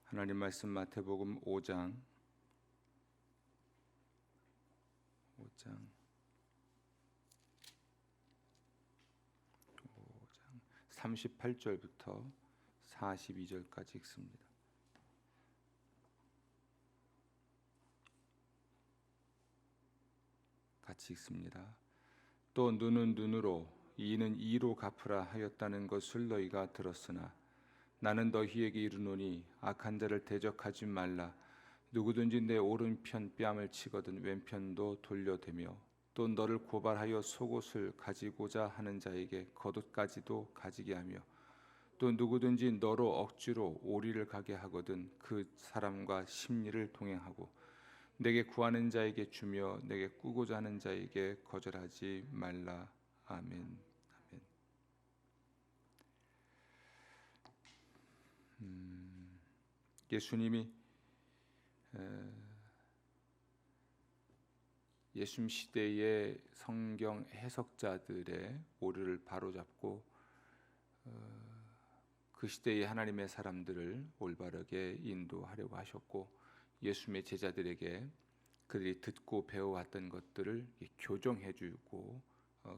하나님 말씀 마태복음 5장 38절부터 42절까지 읽습니다. 같이 읽습니다. 또 눈은 눈으로 이는 이로 갚으라 하였다는 것을 너희가 들었으나 나는 너희에게 이르노니 악한 자를 대적하지 말라. 누구든지 내 오른편 뺨을 치거든 왼편도 돌려대며 또 너를 고발하여 속옷을 가지고자 하는 자에게 겉옷까지도 가지게 하며 또 누구든지 너로 억지로 오리를 가게 하거든 그 사람과 심리를 동행하고 내게 구하는 자에게 주며 내게 꾸고자 하는 자에게 거절하지 말라. 아멘. 예수님이 예수님 시대의 성경 해석자들의 오류를 바로잡고 그 시대의 하나님의 사람들을 올바르게 인도하려고 하셨고 예수님의 제자들에게 그들이 듣고 배워왔던 것들을 교정해주고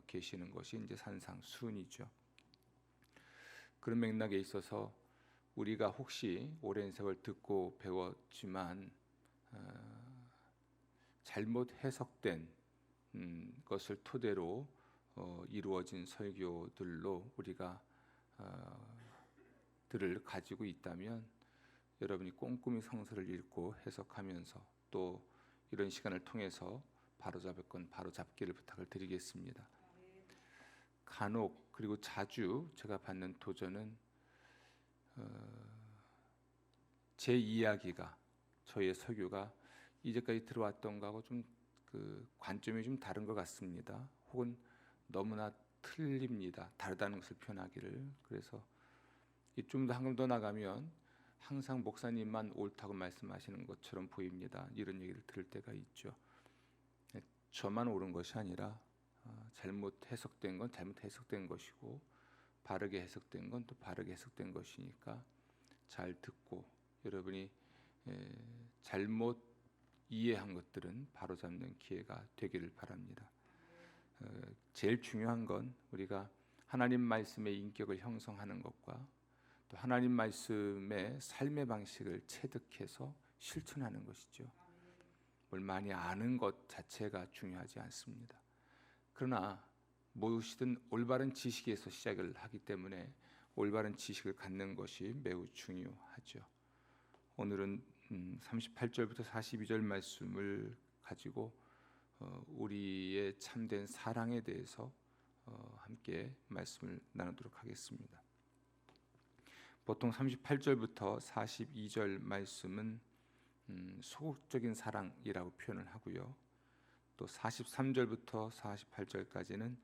계시는 것이 이제 산상수훈이죠. 그런 맥락에 있어서 우리가 혹시 오랜 세월 듣고 배웠지만 잘못 해석된 것을 토대로 이루어진 설교들로 우리가 들을 가지고 있다면 여러분이 꼼꼼히 성서를 읽고 해석하면서 또 이런 시간을 통해서 바로잡을 건 바로잡기를 부탁을 드리겠습니다. 간혹 그리고 자주 제가 받는 도전은 제 이야기가 저희의 설교가 이제까지 들어왔던 거하고 좀 그 관점이 좀 다른 것 같습니다. 혹은 너무나 틀립니다. 다르다는 것을 표현하기를. 그래서 좀 더 한 걸 더 나가면 항상 목사님만 옳다고 말씀하시는 것처럼 보입니다. 이런 얘기를 들을 때가 있죠. 저만 옳은 것이 아니라 잘못 해석된 건 잘못 해석된 것이고 바르게 해석된 건 또 바르게 해석된 것이니까 잘 듣고 여러분이 잘못 이해한 것들은 바로잡는 기회가 되기를 바랍니다. 제일 중요한 건 우리가 하나님 말씀의 인격을 형성하는 것과 또 하나님 말씀의 삶의 방식을 체득해서 실천하는 것이죠. 뭘 많이 아는 것 자체가 중요하지 않습니다. 그러나 무엇이든 올바른 지식에서 시작을 하기 때문에 올바른 지식을 갖는 것이 매우 중요하죠. 오늘은 38절부터 42절 말씀을 가지고 우리의 참된 사랑에 대해서 함께 말씀을 나누도록 하겠습니다. 보통 38절부터 42절 말씀은 소극적인 사랑이라고 표현을 하고요. 또 43절부터 48절까지는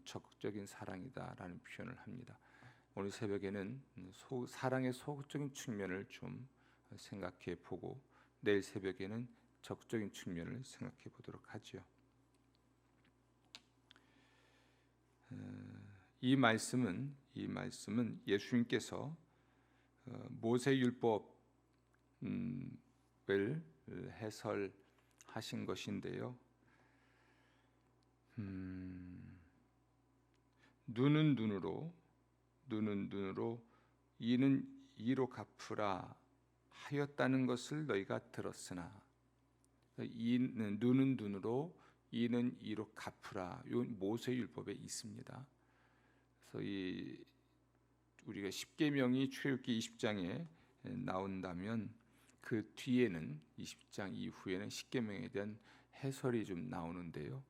적극적인 사랑이다라는 표현을 합니다. 오늘 새벽에는 사랑의 소극적인 측면을 좀 생각해 보고 내일 새벽에는 적극적인 측면을 생각해 보도록 하죠. 이 말씀은 예수님께서 모세율법을 해설하신 것인데요. 눈은 눈으로 이는 이로 갚으라 하였다는 것을 너희가 들었으나 눈은 눈으로 이는 이로 갚으라. 이 모세율법에 있습니다. 그래서 우리가 십계명이 출애굽기 20장에 나온다면 그 뒤에는 20장 이후에는 십계명에 대한 해설이 좀 나오는데요.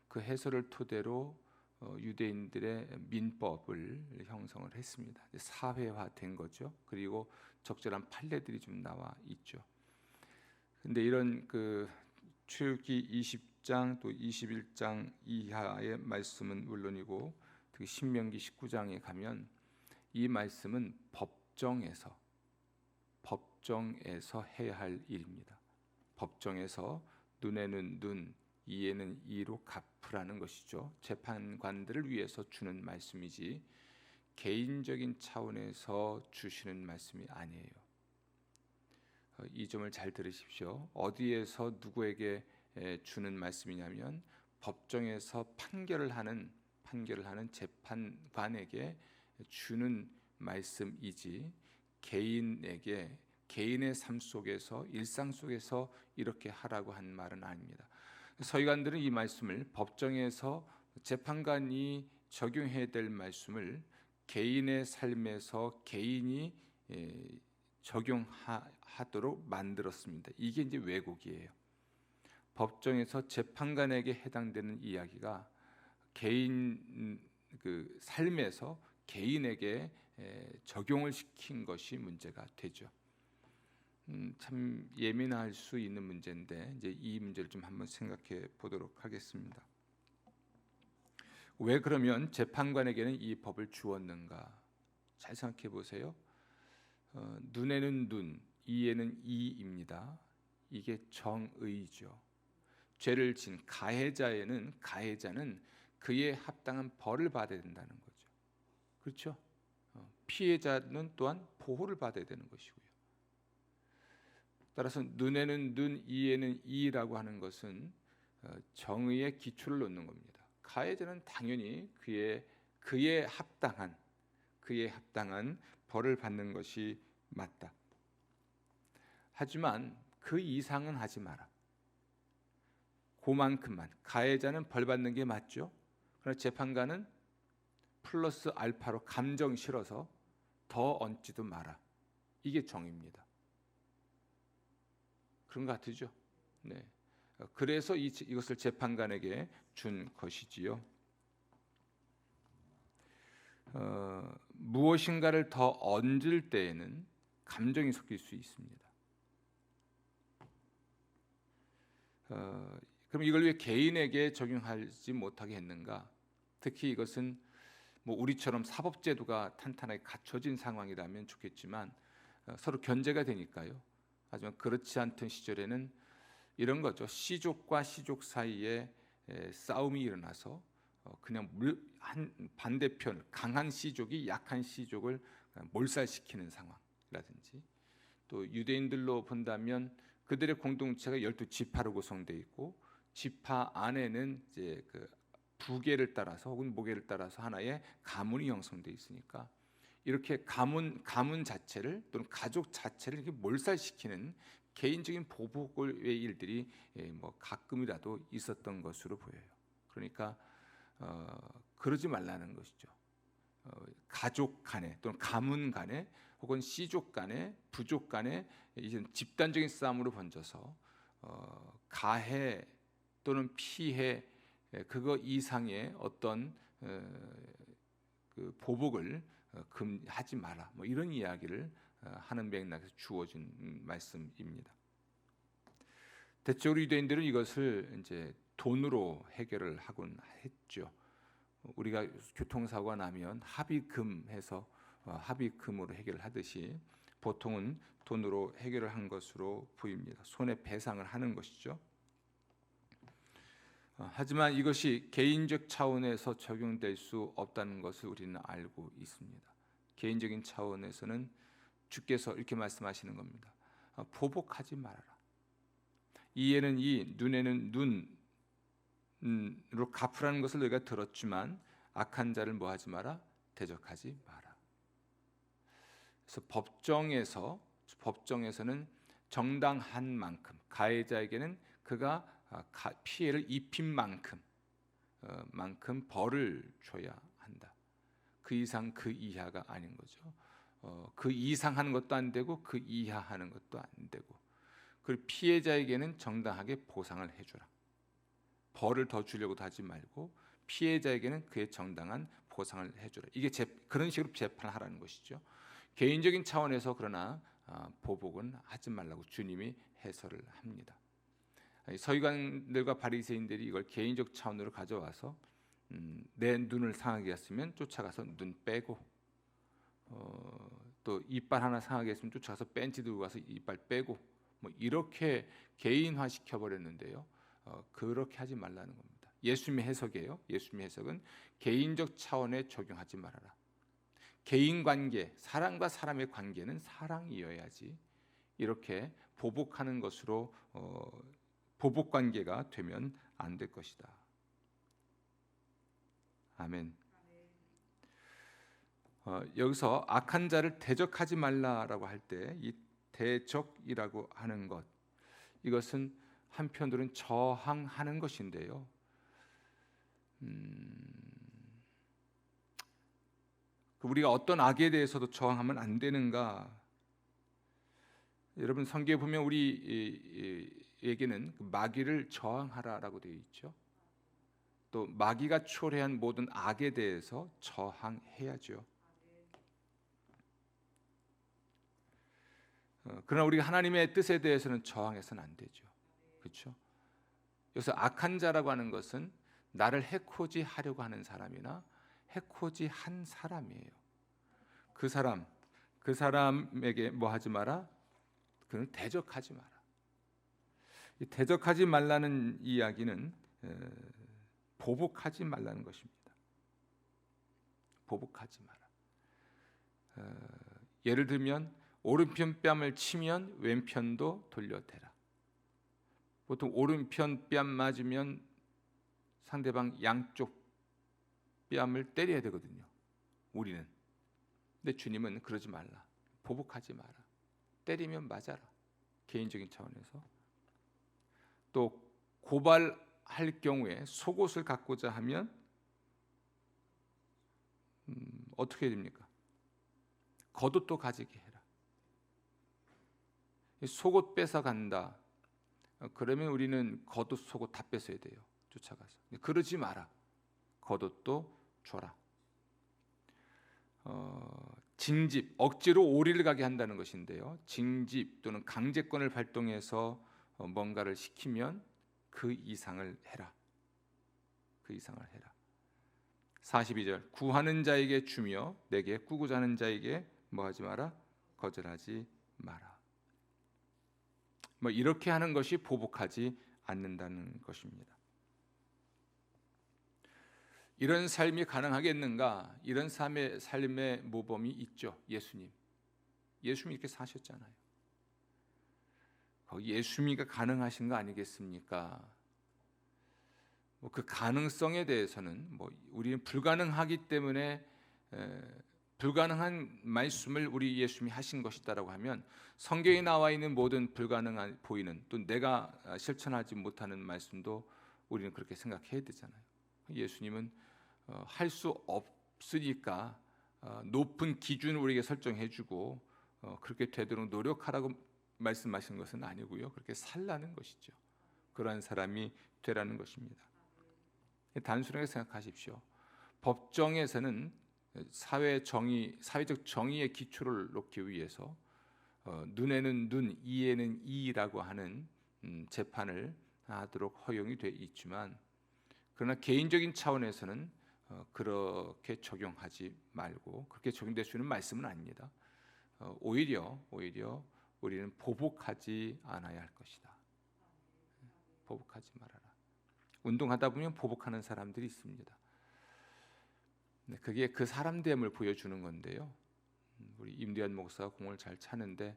그 해설을 토대로 유대인들의 민법을 형성을 했습니다. 사회화된 거죠. 그리고 적절한 판례들이 좀 나와 있죠. 근데 이런 그 출애굽기 20장 또 21장 이하의 말씀은 물론이고 특히 신명기 19장에 가면 이 말씀은 법정에서 해야 할 일입니다. 법정에서 눈에는 눈, 이에는 이로 갚으라는 것이죠. 재판관들을 위해서 주는 말씀이지 개인적인 차원에서 주시는 말씀이 아니에요. 이 점을 잘 들으십시오. 어디에서 누구에게 주는 말씀이냐면 법정에서 판결을 하는 재판관에게 주는 말씀이지 개인에게 개인의 삶 속에서 일상 속에서 이렇게 하라고 한 말은 아닙니다. 서기관들은 이 말씀을 법정에서 재판관이 적용해야 될 말씀을 개인의 삶에서 개인이 적용하도록 만들었습니다. 이게 이제 왜곡이에요. 법정에서 재판관에게 해당되는 이야기가 개인 그 삶에서 개인에게 적용을 시킨 것이 문제가 되죠. 참 예민할 수 있는 문제인데 이제 이 문제를 좀 한번 생각해 보도록 하겠습니다. 왜 그러면 재판관에게는 이 법을 주었는가? 잘 생각해 보세요. 눈에는 눈, 이에는 이입니다. 이게 정의죠. 죄를 진 가해자는 그에 합당한 벌을 받아야 된다는 거죠. 그렇죠? 피해자는 또한 보호를 받아야 되는 것이고요. 따라서 눈에는 눈, 이에는 이라고 하는 것은 정의의 기초를 놓는 겁니다. 가해자는 당연히 그에 합당한 벌을 받는 것이 맞다. 하지만 그 이상은 하지 마라. 그만큼만. 가해자는 벌 받는 게 맞죠. 그러나 재판관은 플러스 알파로 감정 실어서 더 얹지도 마라. 이게 정의입니다. 그런 것 같으죠? 네. 그래서 이것을 재판관에게 준 것이지요. 무엇인가를 더 얹을 때에는 감정이 섞일 수 있습니다. 그럼 이걸 왜 개인에게 적용하지 못하게 했는가? 특히 이것은 뭐 우리처럼 사법제도가 탄탄하게 갖춰진 상황이라면 좋겠지만 서로 견제가 되니까요. 하지만 그렇지 않던 시절에는 이런 거죠. 시족과 시족 사이에 싸움이 일어나서 그냥 반대편 강한 시족이 약한 시족을 몰살시키는 상황이라든지, 또 유대인들로 본다면 그들의 공동체가 12지파로 구성되어 있고 지파 안에는 이제 그 부계를 따라서 혹은 모계를 따라서 하나의 가문이 형성되어 있으니까 이렇게 가문 자체를 또는 가족 자체를 이렇게 몰살시키는 개인적인 보복의 일들이 뭐 가끔이라도 있었던 것으로 보여요. 그러니까 그러지 말라는 것이죠. 가족 간에 또는 가문 간에 혹은 씨족 간에 부족 간에 이제 집단적인 싸움으로 번져서 가해 또는 피해 그거 이상의 어떤 그 보복을 하지 마라. 뭐 이런 이야기를 하는 맥락에서 주어진 말씀입니다. 대체로 유대인들은 이것을 이제 돈으로 해결을 하곤 했죠. 우리가 교통사고가 나면 합의금해서 합의금으로 해결을 하듯이 보통은 돈으로 해결을 한 것으로 보입니다. 손해배상을 하는 것이죠. 하지만 이것이 개인적 차원에서 적용될 수 없다는 것을 우리는 알고 있습니다. 개인적인 차원에서는 주께서 이렇게 말씀하시는 겁니다. 보복하지 말아라. 이에는 이, 눈에는 눈으로 갚으라는 것을 너희가 들었지만 악한 자를 뭐하지 마라? 대적하지 마라. 그래서 법정에서는 정당한 만큼 가해자에게는 그가 피해를 입힌 만큼 벌을 줘야 한다. 그 이상 그 이하가 아닌 거죠. 그 이상 하는 것도 안 되고 그 이하 하는 것도 안 되고, 그리고 피해자에게는 정당하게 보상을 해주라. 벌을 더 주려고도 하지 말고 피해자에게는 그의 정당한 보상을 해주라. 이게 그런 식으로 재판을 하라는 것이죠. 개인적인 차원에서 그러나 보복은 하지 말라고 주님이 해설을 합니다. 서기관들과 바리새인들이 이걸 개인적 차원으로 가져와서 내 눈을 상하게 했으면 쫓아가서 눈 빼고, 또 이빨 하나 상하게 했으면 쫓아가서 벤치 들고 가서 이빨 빼고, 뭐 이렇게 개인화 시켜버렸는데요. 그렇게 하지 말라는 겁니다. 예수님의 해석이에요. 예수님의 해석은 개인적 차원에 적용하지 말아라. 개인 관계, 사람과 사람의 관계는 사랑이어야지 이렇게 보복하는 것으로 보복 관계가 되면 안 될 것이다. 아멘. 여기서 악한 자를 대적하지 말라라고 할 때 이 대적이라고 하는 것, 이것은 한편으로는 저항하는 것인데요. 우리가 어떤 악에 대해서도 저항하면 안 되는가? 여러분 성경에 보면 우리에게는 마귀를 저항하라라고 되어 있죠. 또 마귀가 초래한 모든 악에 대해서 저항해야죠. 그러나 우리가 하나님의 뜻에 대해서는 저항해서는 안 되죠. 그렇죠? 여기서 악한 자라고 하는 것은 나를 해코지 하려고 하는 사람이나 해코지 한 사람이에요. 그 사람에게 뭐 하지 마라? 그는 대적하지 마라. 이 대적하지 말라는 이야기는 보복하지 말라는 것입니다. 보복하지 마라. 예를 들면 오른편 뺨을 치면 왼편도 돌려대라. 보통 오른편 뺨 맞으면 상대방 양쪽 뺨을 때려야 되거든요. 우리는. 근데 주님은 그러지 말라. 보복하지 마라. 때리면 맞아라. 개인적인 차원에서. 또 고발할 경우에 속옷을 갖고자 하면 어떻게 됩니까? 겉옷도 가지게 해라. 속옷 뺏어 간다. 그러면 우리는 겉옷 속옷 다 뺏어야 돼요. 쫓아가서. 그러지 마라. 겉옷도 줘라. 징집, 억지로 오리를 가게 한다는 것인데요. 징집 또는 강제권을 발동해서 뭔가를 시키면 그 이상을 해라. 그 이상을 해라. 42절 구하는 자에게 주며 내게 꾸고자 하는 자에게 뭐하지 마라? 거절하지 마라. 뭐 이렇게 하는 것이 보복하지 않는다는 것입니다. 이런 삶이 가능하겠는가? 이런 삶의 모범이 있죠. 예수님이 이렇게 사셨잖아요. 거기 예수님이 가능하신 거 아니겠습니까? 그 가능성에 대해서는 우리는 불가능하기 때문에 불가능한 말씀을 우리 예수님이 하신 것이다라고 하면 성경에 나와 있는 모든 불가능한 보이는 또 내가 실천하지 못하는 말씀도 우리는 그렇게 생각해야 되잖아요. 예수님은 할 수 없으니까 높은 기준을 우리에게 설정해주고 그렇게 되도록 노력하라고 말씀하신 것은 아니고요. 그렇게 살라는 것이죠. 그러한 사람이 되라는 것입니다. 단순하게 생각하십시오. 법정에서는 사회적 정의의 기초를 놓기 위해서 눈에는 눈, 이에는 이라고 하는 재판을 하도록 허용이 돼 있지만 그러나 개인적인 차원에서는 그렇게 적용하지 말고 그렇게 적용될 수 있는 말씀은 아닙니다. 오히려 우리는 보복하지 않아야 할 것이다. 보복하지 말아라. 운동하다 보면 보복하는 사람들이 있습니다. 그게 그 사람됨을 보여주는 건데요. 우리 임대한 목사가 공을 잘 차는데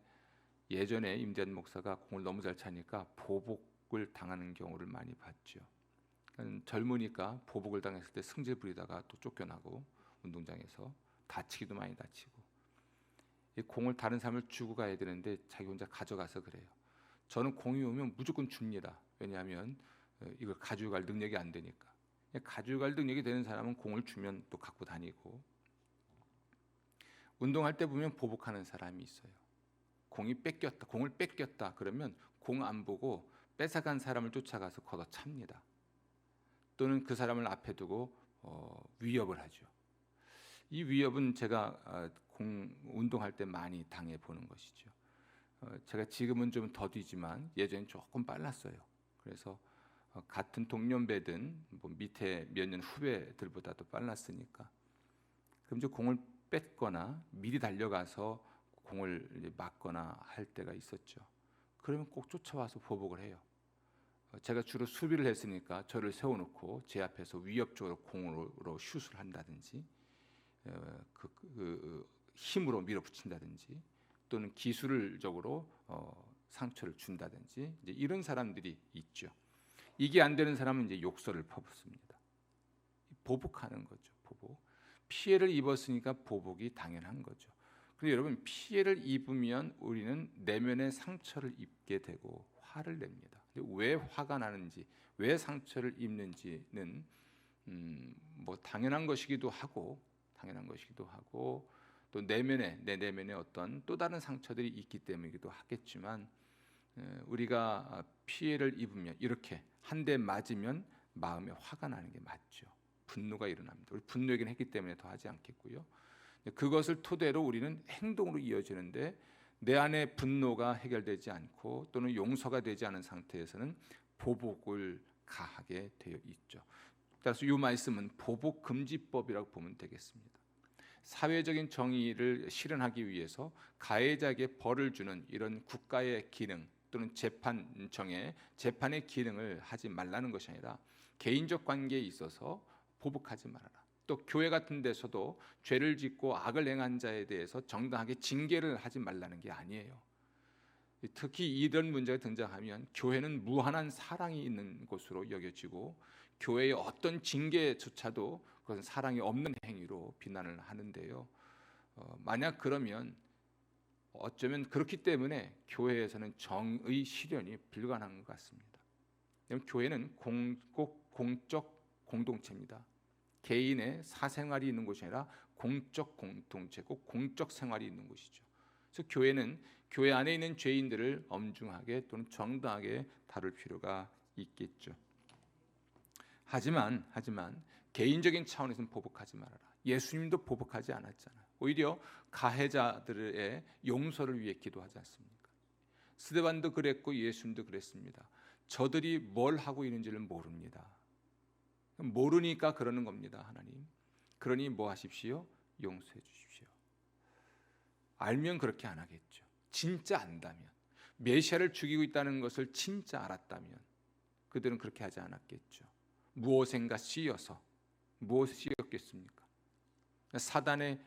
예전에 임대한 목사가 공을 너무 잘 차니까 보복을 당하는 경우를 많이 봤죠. 젊으니까 보복을 당했을 때 승질 부리다가 또 쫓겨나고 운동장에서 다치기도 많이 다치고 이 공을 다른 사람을 주고 가야 되는데 자기 혼자 가져가서 그래요. 저는 공이 오면 무조건 줍니다. 왜냐하면 이걸 가져갈 능력이 안 되니까. 가져갈 능력이 되는 사람은 공을 주면 또 갖고 다니고 운동할 때 보면 보복하는 사람이 있어요. 공을 뺏겼다 그러면 공 안 보고 뺏어간 사람을 쫓아가서 걷어찹니다. 또는 그 사람을 앞에 두고 위협을 하죠. 이 위협은 제가 운동할 때 많이 당해보는 것이죠. 제가 지금은 좀 더디지만 예전엔 조금 빨랐어요. 그래서 같은 동년배든 밑에 몇 년 후배들보다도 빨랐으니까 그럼 이제 공을 뺏거나 미리 달려가서 공을 맞거나 할 때가 있었죠. 그러면 꼭 쫓아와서 보복을 해요. 제가 주로 수비를 했으니까 저를 세워놓고 제 앞에서 위협적으로 공으로 슛을 한다든지 힘으로 밀어붙인다든지 또는 기술적으로 상처를 준다든지 이제 이런 사람들이 있죠. 이게 안 되는 사람은 이제 욕설을 퍼붓습니다. 보복하는 거죠. 보복. 피해를 입었으니까 보복이 당연한 거죠. 그런데 여러분, 피해를 입으면 우리는 내면의 상처를 입게 되고 화를 냅니다. 왜 화가 나는지, 왜 상처를 입는지는 뭐 당연한 것이기도 하고 또 내 내면에 어떤 또 다른 상처들이 있기 때문이기도 하겠지만, 우리가 피해를 입으면 이렇게 한 대 맞으면 마음에 화가 나는 게 맞죠. 분노가 일어납니다. 우리 분노 얘기는 했기 때문에 더 하지 않겠고요. 그것을 토대로 우리는 행동으로 이어지는데, 내 안에 분노가 해결되지 않고 또는 용서가 되지 않은 상태에서는 보복을 가하게 되어 있죠. 따라서 이 말씀은 보복 금지법이라고 보면 되겠습니다. 사회적인 정의를 실현하기 위해서 가해자에게 벌을 주는 이런 국가의 기능 또는 재판의 기능을 하지 말라는 것이 아니라, 개인적 관계에 있어서 보복하지 말아라. 또 교회 같은 데서도 죄를 짓고 악을 행한 자에 대해서 정당하게 징계를 하지 말라는 게 아니에요. 특히 이런 문제가 등장하면 교회는 무한한 사랑이 있는 곳으로 여겨지고, 교회의 어떤 징계조차도 그것은 사랑이 없는 행위로 비난을 하는데요. 만약 그러면 어쩌면 그렇기 때문에 교회에서는 정의 실현이 불가능한 것 같습니다. 교회는 꼭 공적 공동체입니다. 개인의 사생활이 있는 곳이 아니라 공적 공동체고 공적 생활이 있는 곳이죠. 그래서 교회는 교회 안에 있는 죄인들을 엄중하게 또는 정당하게 다룰 필요가 있겠죠. 하지만 개인적인 차원에서는 보복하지 말아라. 예수님도 보복하지 않았잖아요. 오히려 가해자들의 용서를 위해 기도하지 않습니까? 스데반도 그랬고 예수님도 그랬습니다. 저들이 뭘 하고 있는지를 모릅니다. 모르니까 그러는 겁니다. 하나님, 그러니 뭐 하십시오? 용서해 주십시오. 알면 그렇게 안 하겠죠. 진짜 안다면, 메시아를 죽이고 있다는 것을 진짜 알았다면 그들은 그렇게 하지 않았겠죠. 무엇인가 씌여서, 무엇을 씌였겠습니까? 사단의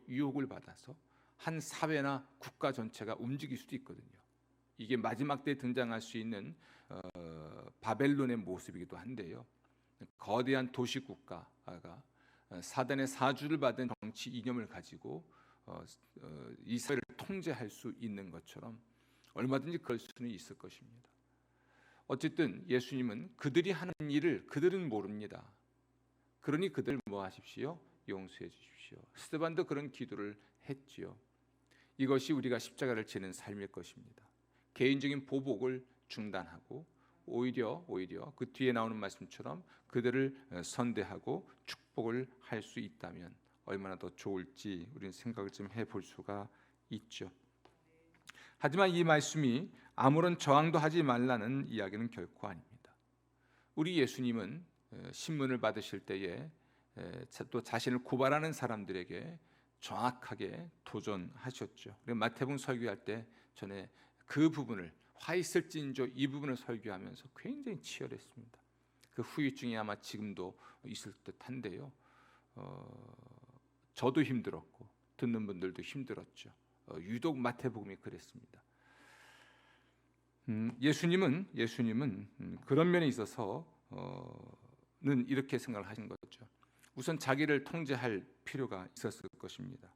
유혹을 받아서 한 사회나 국가 전체가 움직일 수도 있거든요. 이게 마지막 때 등장할 수 있는 바벨론의 모습이기도 한데요. 거대한 도시 국가가 사단의 사주를 받은 정치 이념을 가지고 이스라엘을 통제할 수 있는 것처럼 얼마든지 그럴 수는 있을 것입니다. 어쨌든 예수님은 그들이 하는 일을 그들은 모릅니다. 그러니 그들 뭐 하십시오? 용서해 주십시오. 스데반도 그런 기도를 했지요. 이것이 우리가 십자가를 지는 삶일 것입니다. 개인적인 보복을 중단하고 오히려 그 뒤에 나오는 말씀처럼 그들을 선대하고 축복을 할 수 있다면 얼마나 더 좋을지 우리는 생각을 좀 해볼 수가 있죠. 하지만 이 말씀이 아무런 저항도 하지 말라는 이야기는 결코 아닙니다. 우리 예수님은 신문을 받으실 때에 또 자신을 고발하는 사람들에게 정확하게 도전하셨죠. 마태복음 설교할 때 전에 그 부분을, 화 있을진저 이 부분을 설교하면서 굉장히 치열했습니다. 그 후유증이 아마 지금도 있을 듯한데요. 저도 힘들었고 듣는 분들도 힘들었죠. 유독 마태복음이 그랬습니다. 예수님은 그런 면에 있어서는 이렇게 생각을 하신 거죠. 우선 자기를 통제할 필요가 있었을 것입니다.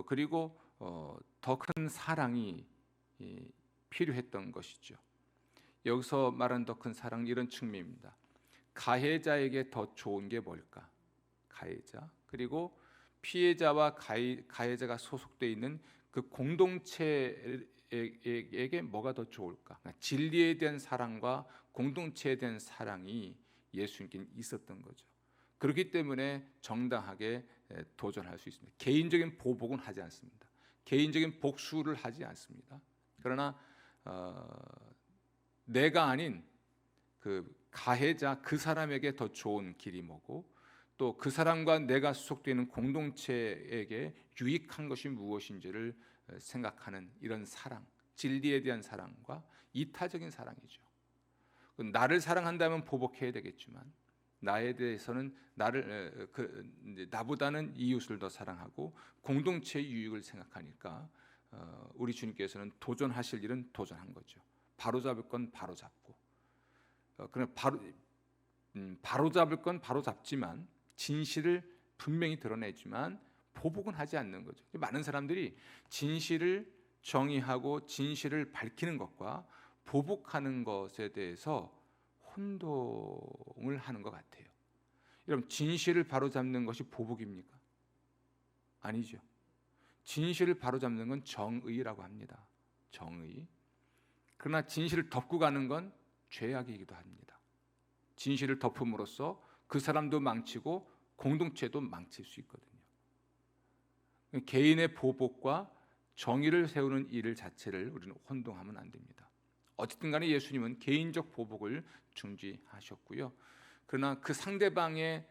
그리고 더 큰 사랑이 필요했던 것이죠. 여기서 말하는 더 큰 사랑은 이런 측면입니다. 가해자에게 더 좋은 게 뭘까? 가해자, 그리고 피해자와 가해자가 소속되어 있는 그 공동체에게 뭐가 더 좋을까? 그러니까 진리에 대한 사랑과 공동체에 대한 사랑이 예수님께 있었던 거죠. 그렇기 때문에 정당하게 도전할 수 있습니다. 개인적인 보복은 하지 않습니다. 개인적인 복수를 하지 않습니다. 그러나 내가 아닌 그 가해자, 그 사람에게 더 좋은 길이 뭐고, 또 그 사람과 내가 소속되는 공동체에게 유익한 것이 무엇인지를 생각하는 이런 사랑, 진리에 대한 사랑과 이타적인 사랑이죠. 나를 사랑한다면 보복해야 되겠지만, 나에 대해서는 나보다는 이웃을 더 사랑하고 공동체의 유익을 생각하니까 우리 주님께서는 도전하실 일은 도전한 거죠. 바로잡을 건 바로잡고, 그냥 바로잡을 건 바로잡지만 진실을 분명히 드러내지만 보복은 하지 않는 거죠. 많은 사람들이 진실을 정의하고 진실을 밝히는 것과 보복하는 것에 대해서 혼동을 하는 것 같아요. 여러분, 진실을 바로잡는 것이 보복입니까? 아니죠. 진실을 바로잡는 건 정의라고 합니다. 정의. 그러나 진실을 덮고 가는 건 죄악이기도 합니다. 진실을 덮음으로써 그 사람도 망치고 공동체도 망칠 수 있거든요. 개인의 보복과 정의를 세우는 일 자체를 우리는 혼동하면 안 됩니다. 어쨌든 간에 예수님은 개인적 보복을 중지하셨고요. 그러나 그 상대방을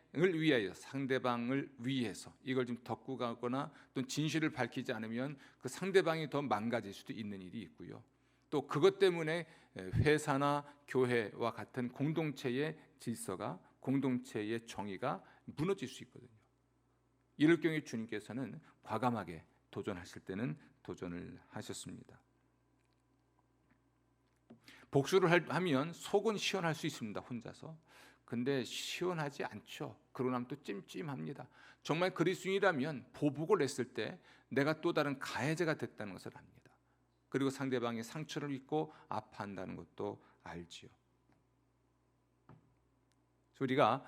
위해서 이걸 좀 덮고 가거나 또 진실을 밝히지 않으면 그 상대방이 더 망가질 수도 있는 일이 있고요. 또 그것 때문에 회사나 교회와 같은 공동체의 질서가, 공동체의 정의가 무너질 수 있거든요. 이럴 경우에 주님께서는 과감하게 도전하실 때는 도전을 하셨습니다. 복수를 하면 속은 시원할 수 있습니다. 혼자서. 근데 시원하지 않죠. 그러고 나면 또 찜찜합니다. 정말 그리스도인이라면 보복을 했을 때 내가 또 다른 가해자가 됐다는 것을 압니다. 그리고 상대방의 상처를 입고 아파한다는 것도 알지요. 우리가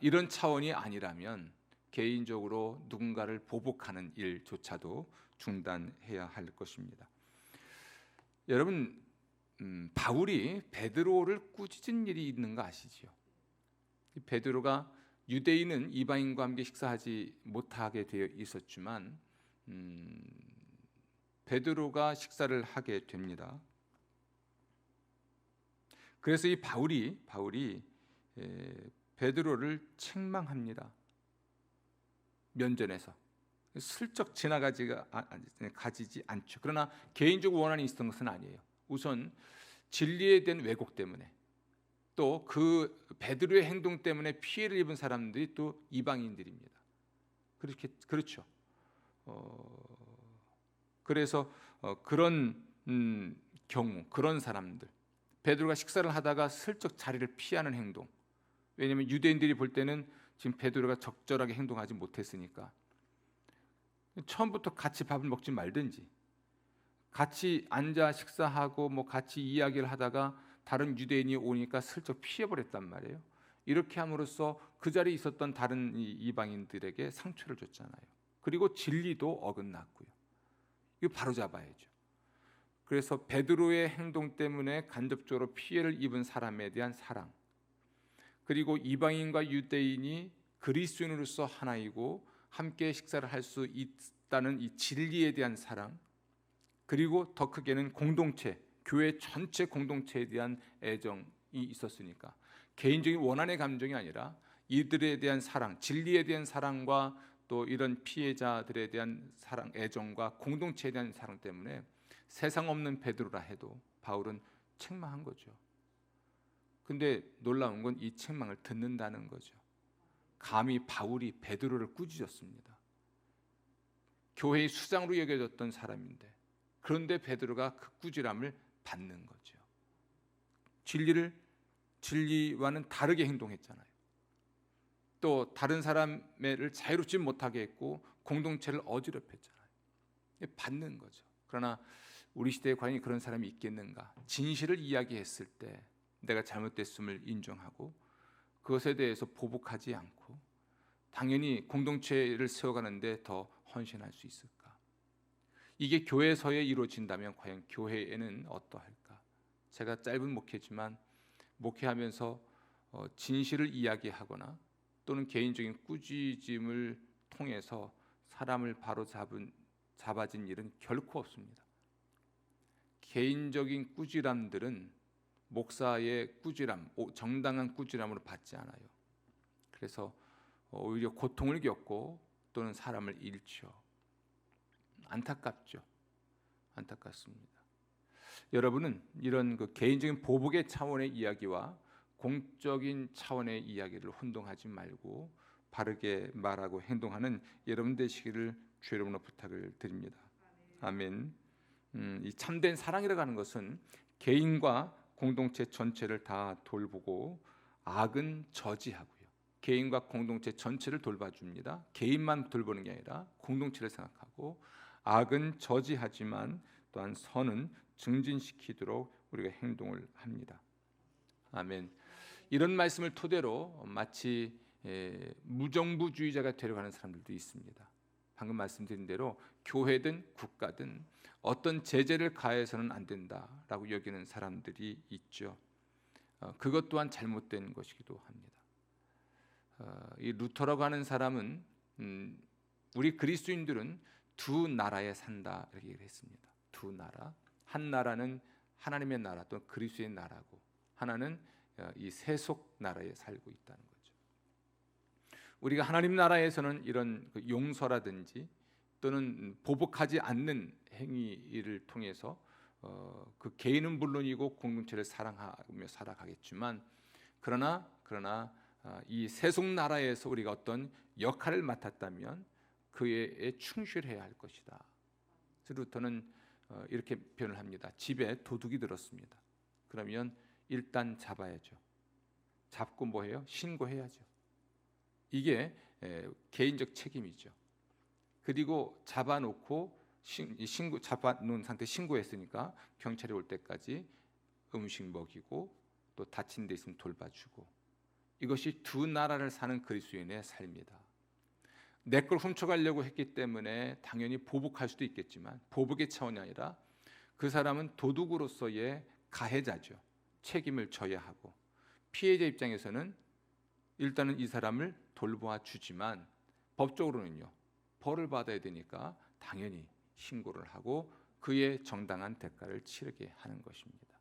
이런 차원이 아니라면 개인적으로 누군가를 보복하는 일조차도 중단해야 할 것입니다. 여러분, 바울이 베드로를 꾸짖은 일이 있는 거 아시지요? 베드로가 유대인은 이방인과 함께 식사하지 못하게 되어 있었지만 베드로가 식사를 하게 됩니다. 그래서 이 바울이 베드로를 책망합니다. 면전에서 슬쩍 가지지 않죠. 그러나 개인적 원한이 있었던 것은 아니에요. 우선 진리에 대한 왜곡 때문에, 또 그 베드로의 행동 때문에 피해를 입은 사람들이 또 이방인들입니다. 그렇죠. 그래서 그런 경우, 그런 사람들, 베드로가 식사를 하다가 슬쩍 자리를 피하는 행동. 왜냐하면 유대인들이 볼 때는 지금 베드로가 적절하게 행동하지 못했으니까 처음부터 같이 밥을 먹지 말든지 같이 앉아 식사하고 뭐 같이 이야기를 하다가 다른 유대인이 오니까 슬쩍 피해버렸단 말이에요. 이렇게 함으로써 그 자리에 있었던 다른 이방인들에게 상처를 줬잖아요. 그리고 진리도 어긋났고요. 이거 바로 잡아야죠. 그래서 베드로의 행동 때문에 간접적으로 피해를 입은 사람에 대한 사랑, 그리고 이방인과 유대인이 그리스도인으로서 하나이고 함께 식사를 할 수 있다는 이 진리에 대한 사랑, 그리고 더 크게는 공동체, 교회 전체 공동체에 대한 애정이 있었으니까 개인적인 원한의 감정이 아니라 이들에 대한 사랑, 진리에 대한 사랑과 또 이런 피해자들에 대한 사랑, 애정과 공동체에 대한 사랑 때문에 세상 없는 베드로라 해도 바울은 책망한 거죠. 근데 놀라운 건 이 책망을 듣는다는 거죠. 감히 바울이 베드로를 꾸짖었습니다. 교회의 수장으로 여겨졌던 사람인데, 그런데 베드로가 그 꾸지람을 받는 거죠. 진리와는 다르게 행동했잖아요. 또 다른 사람을 자유롭지 못하게 했고 공동체를 어지럽혔잖아요. 받는 거죠. 그러나 우리 시대에 과연 그런 사람이 있겠는가? 진실을 이야기했을 때 내가 잘못됐음을 인정하고 그것에 대해서 보복하지 않고 당연히 공동체를 세워가는데 더 헌신할 수 있을까? 이게 교회에서에 이루어진다면 과연 교회에는 어떠할까? 제가 짧은 목회지만 목회하면서 진실을 이야기하거나 또는 개인적인 꾸짖음을 통해서 사람을 바로 잡아진 일은 결코 없습니다. 개인적인 꾸지람들은 목사의 꾸지람, 정당한 꾸지람으로 받지 않아요. 그래서 오히려 고통을 겪고 또는 사람을 잃죠. 안타깝죠. 안타깝습니다. 여러분은 이런 그 개인적인 보복의 차원의 이야기와 공적인 차원의 이야기를 혼동하지 말고 바르게 말하고 행동하는 여러분 되시기를 주 여러분으로 부탁을 드립니다. 아멘. 이 참된 사랑이라고 하는 것은 개인과 공동체 전체를 다 돌보고 악은 저지하고요. 개인과 공동체 전체를 돌봐줍니다. 개인만 돌보는 게 아니라 공동체를 생각하고 악은 저지하지만 또한 선은 증진시키도록 우리가 행동을 합니다. 아멘. 이런 말씀을 토대로 마치 무정부주의자가 되려가는 사람들도 있습니다. 방금 말씀드린 대로 교회든 국가든 어떤 제재를 가해서는 안 된다라고 여기는 사람들이 있죠. 그것 또한 잘못된 것이기도 합니다. 이 루터라고 하는 사람은 우리 그리스도인들은 두 나라에 산다 이렇게 얘기를 했습니다. 두 나라, 한 나라는 하나님의 나라 또 그리스도의 나라고 하나는 이 세속 나라에 살고 있다는 거죠. 우리가 하나님 나라에서는 이런 용서라든지 또는 보복하지 않는 행위를 통해서 그 개인은 물론이고 공동체를 사랑하며 살아가겠지만 그러나 이 세속 나라에서 우리가 어떤 역할을 맡았다면 그에 충실해야 할 것이다. 그래서 루터는 이렇게 표현을 합니다. 집에 도둑이 들었습니다. 그러면 일단 잡아야죠. 잡고 뭐 해요? 신고해야죠. 이게 개인적 책임이죠. 그리고 잡아놓고 잡아놓은 상태 신고했으니까 경찰이 올 때까지 음식 먹이고 또 다친 데 있으면 돌봐주고 이것이 두 나라를 사는 그리스도인의 삶이다. 내 걸 훔쳐가려고 했기 때문에 당연히 보복할 수도 있겠지만 보복의 차원이 아니라 그 사람은 도둑으로서의 가해자죠. 책임을 져야 하고 피해자 입장에서는 일단은 이 사람을 돌보아 주지만 법적으로는요 벌을 받아야 되니까 당연히 신고를 하고 그의 정당한 대가를 치르게 하는 것입니다.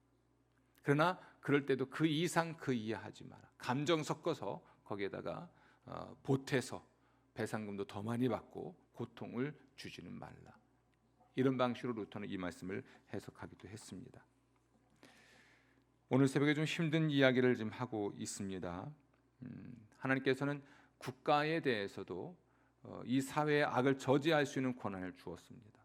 그러나 그럴 때도 그 이상 그 이하 하지 마라. 감정 섞어서 거기에다가 보태서 배상금도 더 많이 받고 고통을 주지는 말라. 이런 방식으로 루터는 이 말씀을 해석하기도 했습니다. 오늘 새벽에 좀 힘든 이야기를 좀 하고 있습니다. 하나님께서는 국가에 대해서도 이 사회의 악을 저지할 수 있는 권한을 주었습니다.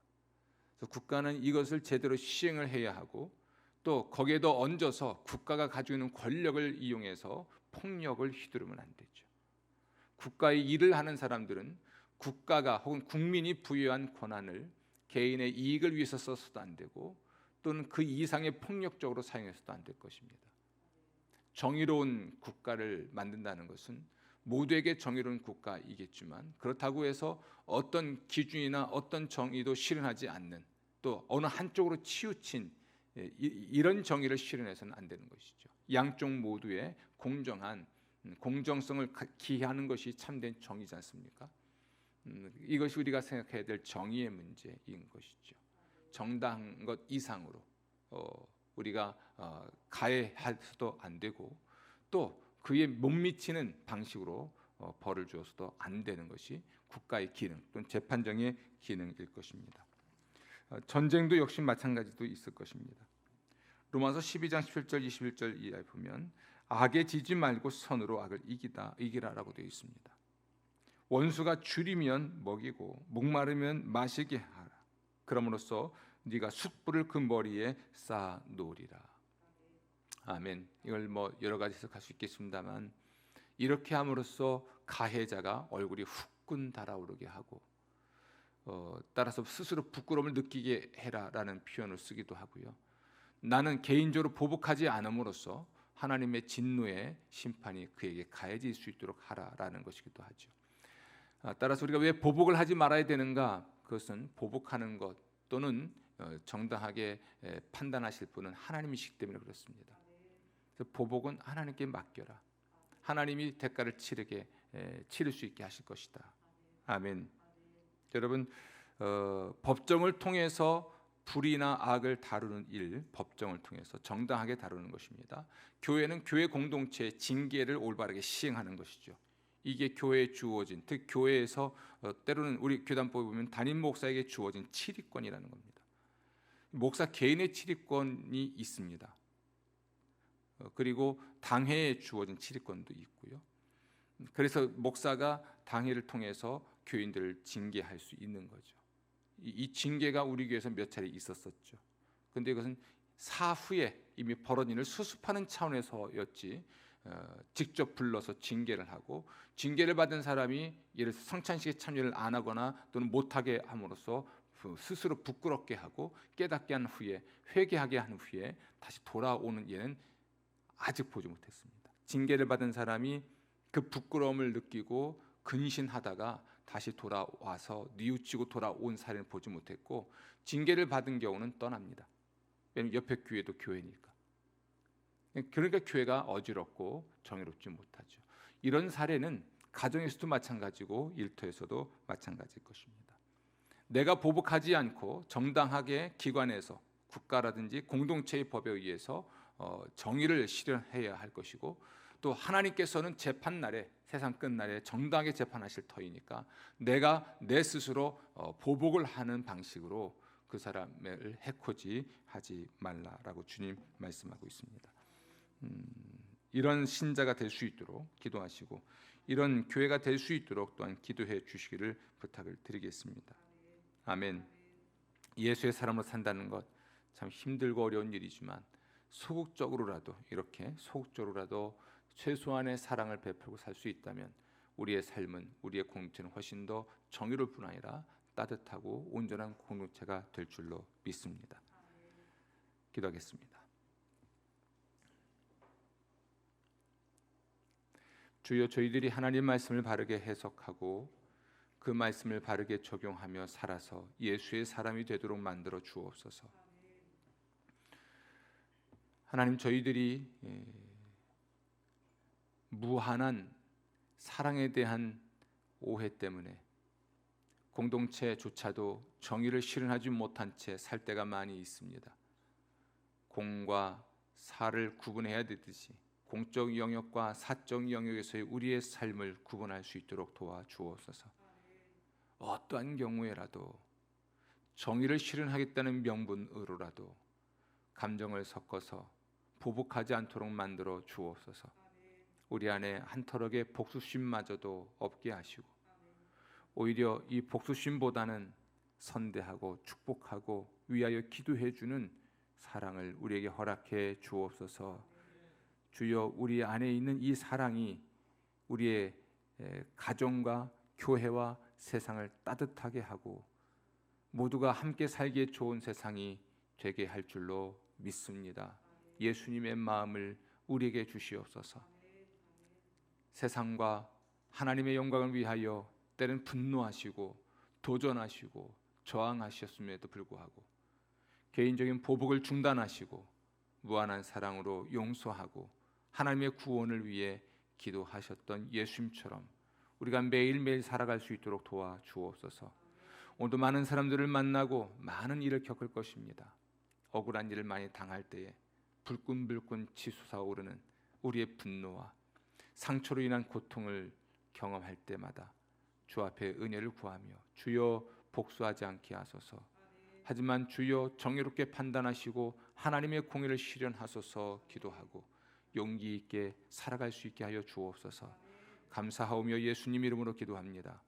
그래서 국가는 이것을 제대로 시행을 해야 하고 또 거기에 더 얹어서 국가가 가지고 있는 권력을 이용해서 폭력을 휘두르면 안 되죠. 국가의 일을 하는 사람들은 국가가 혹은 국민이 부여한 권한을 개인의 이익을 위해서 써서도 안 되고 또는 그 이상의 폭력적으로 사용해서도 안 될 것입니다. 정의로운 국가를 만든다는 것은 모두에게 정의로운 국가이겠지만 그렇다고 해서 어떤 기준이나 어떤 정의도 실현하지 않는 또 어느 한쪽으로 치우친 이런 정의를 실현해서는 안 되는 것이죠. 양쪽 모두의 공정한 공정성을 기하는 것이 참된 정의지 않습니까? 이것이 우리가 생각해야 될 정의의 문제인 것이죠. 정당한 것 이상으로 우리가 가해해서도 안 되고 또 그에 못 미치는 방식으로 벌을 주어서도 안 되는 것이 국가의 기능 또는 재판정의 기능일 것입니다. 전쟁도 역시 마찬가지도 있을 것입니다. 로마서 12장 17절 21절 이하에 보면 악에 지지 말고 선으로 악을 이기라라고 되어 있습니다. 원수가 줄이면 먹이고 목마르면 마시게 하라. 그럼으로써 네가 숯불을 그 머리에 쌓아 놓으리라. 아멘. 이걸 뭐 여러 가지 해석할 수 있겠습니다만 이렇게 함으로써 가해자가 얼굴이 후끈 달아오르게 하고 따라서 스스로 부끄러움을 느끼게 해라라는 표현을 쓰기도 하고요. 나는 개인적으로 보복하지 않음으로써 하나님의 진노의 심판이 그에게 가해질 수 있도록 하라라는 것이기도 하죠. 따라서 우리가 왜 보복을 하지 말아야 되는가? 그것은 보복하는 것 또는 정당하게 판단하실 분은 하나님이시기 때문에 그렇습니다. 그래서 보복은 하나님께 맡겨라. 하나님이 대가를 치를 수 있게 하실 것이다. 아멘. 여러분 법정을 통해서 불의나 악을 다루는 일, 법정을 통해서 정당하게 다루는 것입니다. 교회는 교회 공동체의 징계를 올바르게 시행하는 것이죠. 이게 교회에 주어진, 특 교회에서 때로는 우리 교단법에 보면 담임 목사에게 주어진 치리권이라는 겁니다. 목사 개인의 치리권이 있습니다. 그리고 당회에 주어진 치리권도 있고요. 그래서 목사가 당회를 통해서 교인들을 징계할 수 있는 거죠. 이 징계가 우리 교회에서 몇 차례 있었었죠. 그런데 이것은 사후에 이미 벌어진 일을 수습하는 차원에서였지 직접 불러서 징계를 하고, 징계를 받은 사람이 예를 들어서 성찬식에 참여를 안 하거나 또는 못하게 함으로써 스스로 부끄럽게 하고 깨닫게 한 후에, 회개하게 한 후에 다시 돌아오는 예는 아직 보지 못했습니다. 징계를 받은 사람이 그 부끄러움을 느끼고 근신하다가 다시 돌아와서 뉘우치고 돌아온 사례는 보지 못했고, 징계를 받은 경우는 떠납니다. 왜냐하면 옆에 교회도 교회니까. 그러니까 교회가 어지럽고 정의롭지 못하죠. 이런 사례는 가정에서도 마찬가지고 일터에서도 마찬가지일 것입니다. 내가 보복하지 않고 정당하게 기관에서, 국가라든지 공동체의 법에 의해서 정의를 실현해야 할 것이고, 또 하나님께서는 재판날에, 세상 끝날에 정당하게 재판하실 터이니까 내가 내 스스로 보복을 하는 방식으로 그 사람을 해코지 하지 말라라고 주님 말씀하고 있습니다. 이런 신자가 될 수 있도록 기도하시고, 이런 교회가 될 수 있도록 또한 기도해 주시기를 부탁을 드리겠습니다. 아멘. 예수의 사람으로 산다는 것 참 힘들고 어려운 일이지만, 소극적으로라도, 이렇게 소극적으로라도 최소한의 사랑을 베풀고 살 수 있다면 우리의 삶은, 우리의 공동체는 훨씬 더 정의로울 뿐 아니라 따뜻하고 온전한 공동체가 될 줄로 믿습니다. 기도하겠습니다. 주여, 저희들이 하나님 말씀을 바르게 해석하고 그 말씀을 바르게 적용하며 살아서 예수의 사람이 되도록 만들어 주옵소서. 하나님, 저희들이 무한한 사랑에 대한 오해 때문에 공동체조차도 정의를 실현하지 못한 채 살 때가 많이 있습니다. 공과 사를 구분해야 되듯이 공적 영역과 사적 영역에서의 우리의 삶을 구분할 수 있도록 도와주옵소서. 어떠한 경우에라도 정의를 실현하겠다는 명분으로라도 감정을 섞어서 보복하지 않도록 만들어 주옵소서. 우리 안에 한터럭의 복수심마저도 없게 하시고, 오히려 이 복수심보다는 선대하고 축복하고 위하여 기도해 주는 사랑을 우리에게 허락해 주옵소서. 주여, 우리 안에 있는 이 사랑이 우리의 가정과 교회와 세상을 따뜻하게 하고 모두가 함께 살기에 좋은 세상이 되게 할 줄로 믿습니다. 예수님의 마음을 우리에게 주시옵소서. 세상과 하나님의 영광을 위하여 때는 분노하시고 도전하시고 저항하셨음에도 불구하고 개인적인 보복을 중단하시고 무한한 사랑으로 용서하고 하나님의 구원을 위해 기도하셨던 예수님처럼 우리가 매일매일 살아갈 수 있도록 도와주옵소서. 오늘도 많은 사람들을 만나고 많은 일을 겪을 것입니다. 억울한 일을 많이 당할 때에 불끈불끈 치솟아오르는 우리의 분노와 상처로 인한 고통을 경험할 때마다 주 앞에 은혜를 구하며 주여 복수하지 않게 하소서. 하지만 주여 정의롭게 판단하시고 하나님의 공의를 실현하소서 기도하고 용기 있게 살아갈 수 있게 하여 주옵소서. 감사하오며 예수님 이름으로 기도합니다.